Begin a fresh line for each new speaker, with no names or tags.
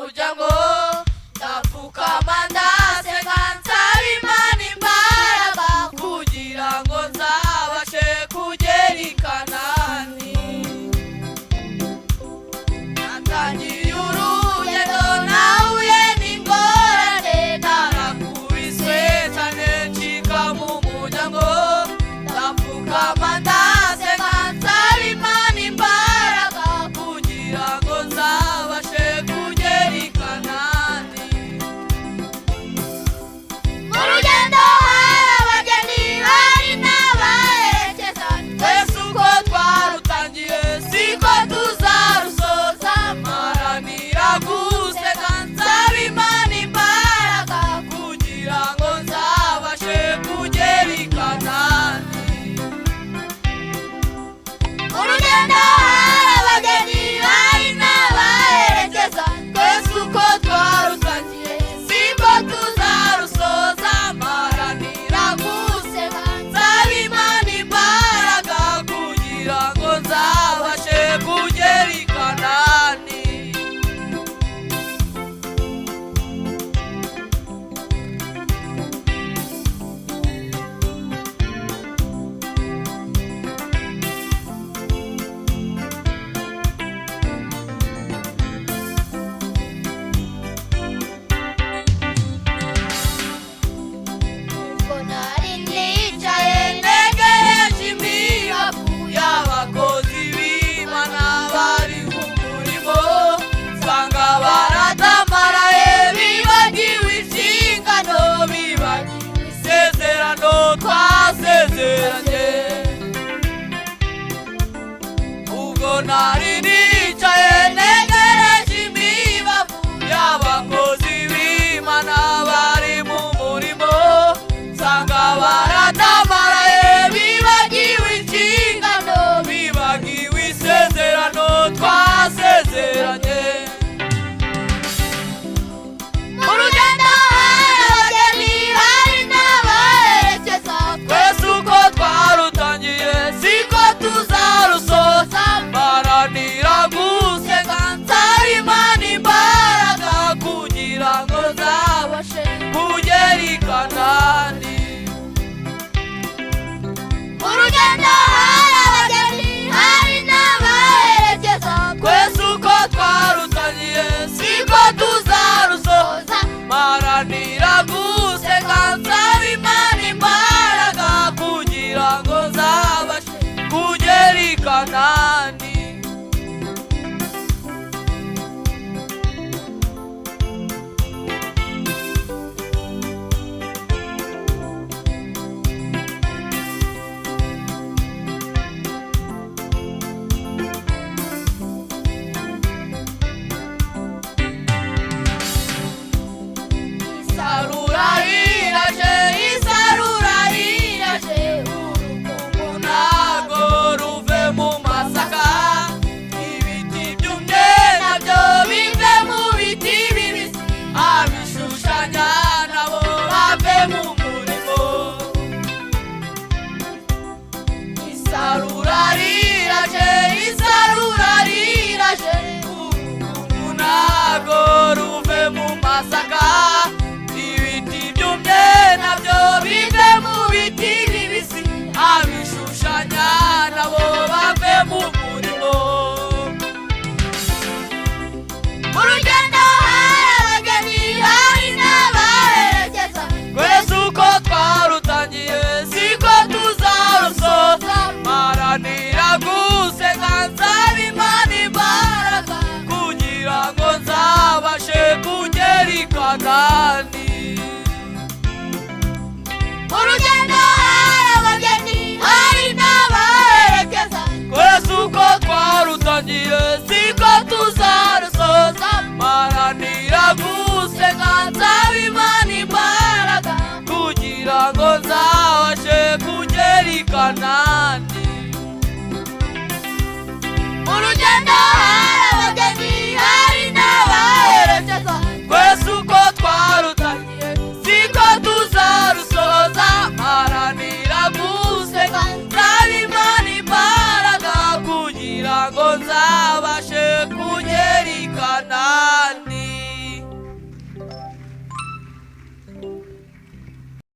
muryango ndapfukama ndasenga nsaba Imana imbaraga kugira ngo nzabashe kugera i Kanani. Natangiye urugendo nahuye n'ingorane narakubiswe cyane ncika mu muryango ndapfukama ndasenga nsaba Imana imbaraga kugira ngo nzabashe kugera i Kanani. Mu rugendo hari abageni hari n'abaherekeza twese uko twarutangiye siko tuzarusoza maranira guseka nsaba Imana imbaraga kugira ngo nzabashe kugera i Kanani. Mu rugendo hari abageni hari n'abaherekeza twese uko twarutangiye siko tuzarusoza maranira guseka nsaba Imana imbaraga kugira ngo nzabashe kugera i Kanani. Ubwo nari nicaye ntegereje imibavu y'abakozi b'Imana bari ku murimo nsanga baradamaraye bibagiwe inshingano bibagiwe isezerano twasezeranye. Ubwo nari nicaye ntegereje imibavu y'abakozi b'Imana bari mu murimo nsanga baradamaraye bibagiwe inshingano bibagiwe isezerano twasezeranye. Mu rugendo hari abageni hari n'abaherekeza twese uko twarutangiye siko tuzarusoza maranira guseka nsaba Imana imbaraga kugira ngo nzabashe kugera i Kanani. Mu rugendo hari abageni hari n'abaherekeza twese uko twarutangiye siko tuzarusoza maranira guseka nsaba Imana imbaraga kugira ngo nzabashe kugera i Kanani. Isarura riraje isarura riraje urukungu ntago ruve mu masaka ibiti byumye nabyo bive mu biti bibisi abishushanya nabo bave mu murimo. Isarura riraje urukungu ntago ruve mu masaka ibiti byumye nabyo bive mu biti bibisi abishushanya nabo bave mu murimo. Mu rugendo hari abageni hari n'abaherekeza twese uko twarutangiye siko tuzarusoza maranira guseka nsaba Imana imbaraga kugira ngo nzabashe kugera i Kanani. Mu rugendo hari abageni hari n'abaherekeza twese uko twarutangiye siko tuzarusoza maranira guseka nsaba Imana imbaraga kugira ngo nzabashe kugera i Kanani. Mu rugendo